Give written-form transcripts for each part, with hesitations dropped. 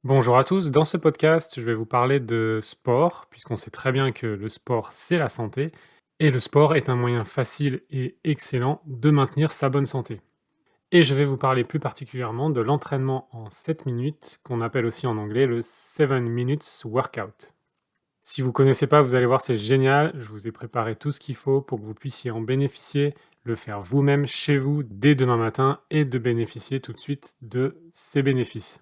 Bonjour à tous, dans ce podcast, je vais vous parler de sport, puisqu'on sait très bien que le sport, c'est la santé, et le sport est un moyen facile et excellent de maintenir sa bonne santé. Et je vais vous parler plus particulièrement de l'entraînement en 7 minutes, qu'on appelle aussi en anglais le 7 minutes workout. Si vous ne connaissez pas, vous allez voir, c'est génial, je vous ai préparé tout ce qu'il faut pour que vous puissiez en bénéficier, le faire vous-même chez vous dès demain matin et de bénéficier tout de suite de ces bénéfices.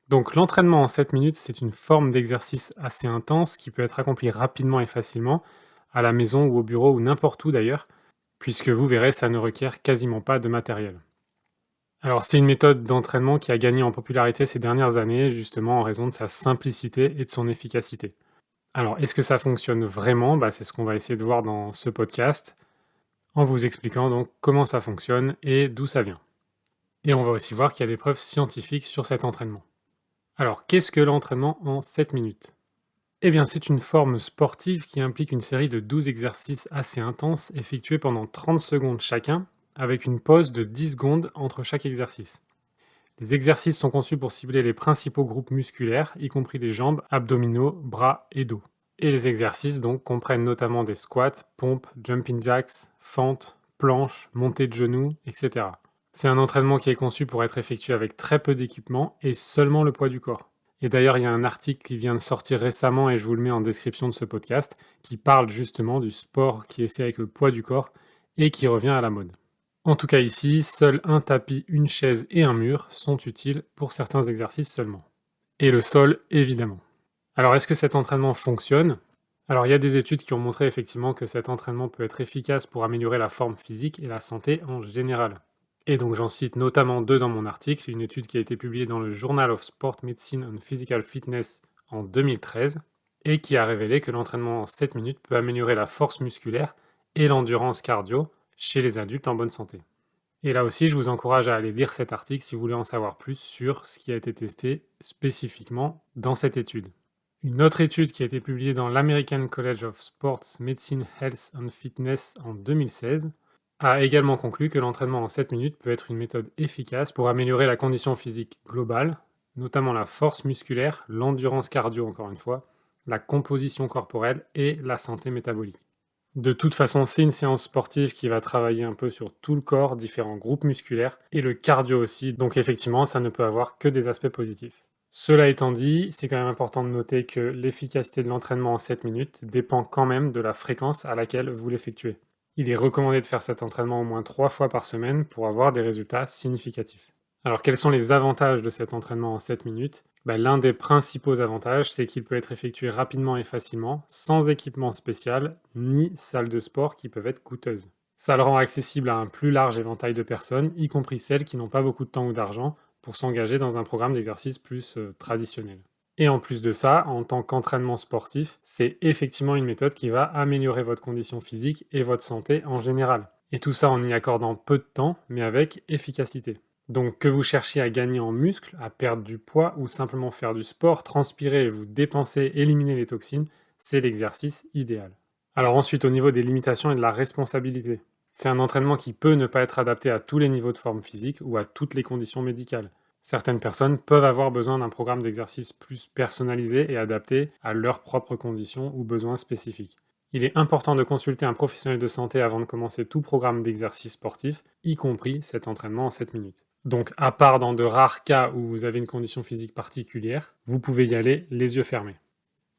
Donc l'entraînement en 7 minutes, c'est une forme d'exercice assez intense qui peut être accompli rapidement et facilement, à la maison ou au bureau ou n'importe où d'ailleurs, puisque vous verrez, ça ne requiert quasiment pas de matériel. Alors c'est une méthode d'entraînement qui a gagné en popularité ces dernières années, justement en raison de sa simplicité et de son efficacité. Alors est-ce que ça fonctionne vraiment? C'est ce qu'on va essayer de voir dans ce podcast, en vous expliquant donc comment ça fonctionne et d'où ça vient. Et on va aussi voir qu'il y a des preuves scientifiques sur cet entraînement. Alors, qu'est-ce que l'entraînement en 7 minutes? Eh bien, c'est une forme sportive qui implique une série de 12 exercices assez intenses effectués pendant 30 secondes chacun, avec une pause de 10 secondes entre chaque exercice. Les exercices sont conçus pour cibler les principaux groupes musculaires, y compris les jambes, abdominaux, bras et dos. Et les exercices donc comprennent notamment des squats, pompes, jumping jacks, fentes, planches, montées de genoux, etc. C'est un entraînement qui est conçu pour être effectué avec très peu d'équipement et seulement le poids du corps. Et d'ailleurs, il y a un article qui vient de sortir récemment, et je vous le mets en description de ce podcast, qui parle justement du sport qui est fait avec le poids du corps et qui revient à la mode. En tout cas ici, seuls un tapis, une chaise et un mur sont utiles pour certains exercices seulement. Et le sol, évidemment. Alors est-ce que cet entraînement fonctionne? Alors il y a des études qui ont montré effectivement que cet entraînement peut être efficace pour améliorer la forme physique et la santé en général. Et donc j'en cite notamment deux dans mon article, une étude qui a été publiée dans le Journal of Sport Medicine and Physical Fitness en 2013 et qui a révélé que l'entraînement en 7 minutes peut améliorer la force musculaire et l'endurance cardio chez les adultes en bonne santé. Et là aussi, je vous encourage à aller lire cet article si vous voulez en savoir plus sur ce qui a été testé spécifiquement dans cette étude. Une autre étude qui a été publiée dans l'American College of Sports Medicine, Health and Fitness en 2016 a également conclu que l'entraînement en 7 minutes peut être une méthode efficace pour améliorer la condition physique globale, notamment la force musculaire, l'endurance cardio encore une fois, la composition corporelle et la santé métabolique. De toute façon, c'est une séance sportive qui va travailler un peu sur tout le corps, différents groupes musculaires et le cardio aussi, donc effectivement, ça ne peut avoir que des aspects positifs. Cela étant dit, c'est quand même important de noter que l'efficacité de l'entraînement en 7 minutes dépend quand même de la fréquence à laquelle vous l'effectuez. Il est recommandé de faire cet entraînement au moins 3 fois par semaine pour avoir des résultats significatifs. Alors quels sont les avantages de cet entraînement en 7 minutes? L'un des principaux avantages, c'est qu'il peut être effectué rapidement et facilement, sans équipement spécial, ni salle de sport qui peuvent être coûteuses. Ça le rend accessible à un plus large éventail de personnes, y compris celles qui n'ont pas beaucoup de temps ou d'argent pour s'engager dans un programme d'exercice plus traditionnel. Et en plus de ça, en tant qu'entraînement sportif, c'est effectivement une méthode qui va améliorer votre condition physique et votre santé en général. Et tout ça en y accordant peu de temps, mais avec efficacité. Donc que vous cherchiez à gagner en muscle, à perdre du poids ou simplement faire du sport, transpirer, vous dépenser, éliminer les toxines, c'est l'exercice idéal. Alors ensuite au niveau des limitations et de la responsabilité. C'est un entraînement qui peut ne pas être adapté à tous les niveaux de forme physique ou à toutes les conditions médicales. Certaines personnes peuvent avoir besoin d'un programme d'exercice plus personnalisé et adapté à leurs propres conditions ou besoins spécifiques. Il est important de consulter un professionnel de santé avant de commencer tout programme d'exercice sportif, y compris cet entraînement en 7 minutes. Donc, à part dans de rares cas où vous avez une condition physique particulière, vous pouvez y aller les yeux fermés.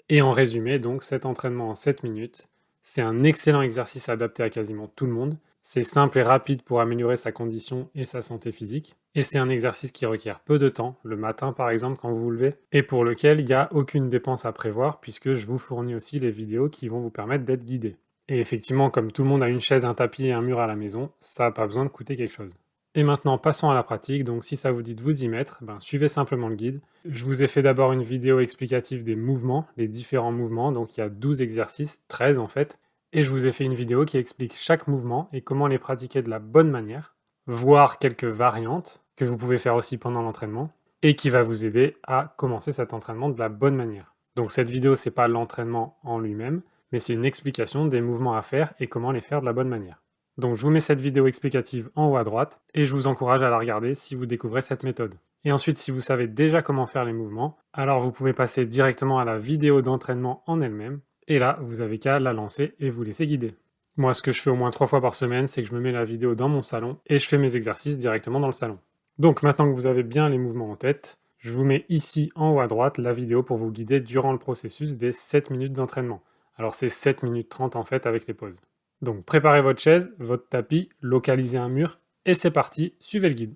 Et en résumé, donc, cet entraînement en 7 minutes, c'est un excellent exercice adapté à quasiment tout le monde. C'est simple et rapide pour améliorer sa condition et sa santé physique. Et c'est un exercice qui requiert peu de temps, le matin par exemple quand vous vous levez, et pour lequel il n'y a aucune dépense à prévoir puisque je vous fournis aussi les vidéos qui vont vous permettre d'être guidé. Et effectivement, comme tout le monde a une chaise, un tapis et un mur à la maison, ça n'a pas besoin de coûter quelque chose. Et maintenant, passons à la pratique. Donc, si ça vous dit de vous y mettre, suivez simplement le guide. Je vous ai fait d'abord une vidéo explicative des mouvements, les différents mouvements. Donc, il y a 12 exercices, 13 en fait. Et je vous ai fait une vidéo qui explique chaque mouvement et comment les pratiquer de la bonne manière, voire quelques variantes que vous pouvez faire aussi pendant l'entraînement et qui va vous aider à commencer cet entraînement de la bonne manière. Donc, cette vidéo, c'est pas l'entraînement en lui-même, mais c'est une explication des mouvements à faire et comment les faire de la bonne manière. Donc je vous mets cette vidéo explicative en haut à droite et je vous encourage à la regarder si vous découvrez cette méthode. Et ensuite, si vous savez déjà comment faire les mouvements, alors vous pouvez passer directement à la vidéo d'entraînement en elle-même. Et là, vous avez qu'à la lancer et vous laisser guider. Moi, ce que je fais au moins 3 fois par semaine, c'est que je me mets la vidéo dans mon salon et je fais mes exercices directement dans le salon. Donc maintenant que vous avez bien les mouvements en tête, je vous mets ici en haut à droite la vidéo pour vous guider durant le processus des 7 minutes d'entraînement. Alors c'est 7 minutes 30 en fait avec les pauses. Donc préparez votre chaise, votre tapis, localisez un mur et c'est parti, suivez le guide.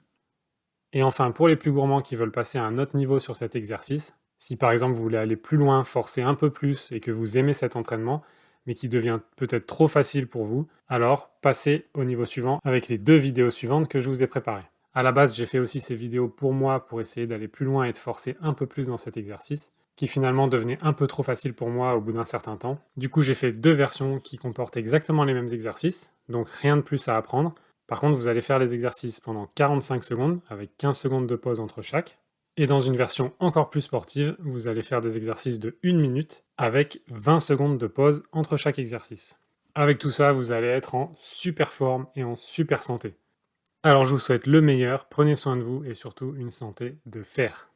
Et enfin, pour les plus gourmands qui veulent passer à un autre niveau sur cet exercice, si par exemple vous voulez aller plus loin, forcer un peu plus et que vous aimez cet entraînement, mais qui devient peut-être trop facile pour vous, alors passez au niveau suivant avec les 2 vidéos suivantes que je vous ai préparées. À la base, j'ai fait aussi ces vidéos pour moi pour essayer d'aller plus loin et de forcer un peu plus dans cet exercice, qui finalement devenait un peu trop facile pour moi au bout d'un certain temps. Du coup, j'ai fait 2 versions qui comportent exactement les mêmes exercices, donc rien de plus à apprendre. Par contre, vous allez faire les exercices pendant 45 secondes, avec 15 secondes de pause entre chaque. Et dans une version encore plus sportive, vous allez faire des exercices de 1 minute, avec 20 secondes de pause entre chaque exercice. Avec tout ça, vous allez être en super forme et en super santé. Alors je vous souhaite le meilleur, prenez soin de vous et surtout une santé de fer.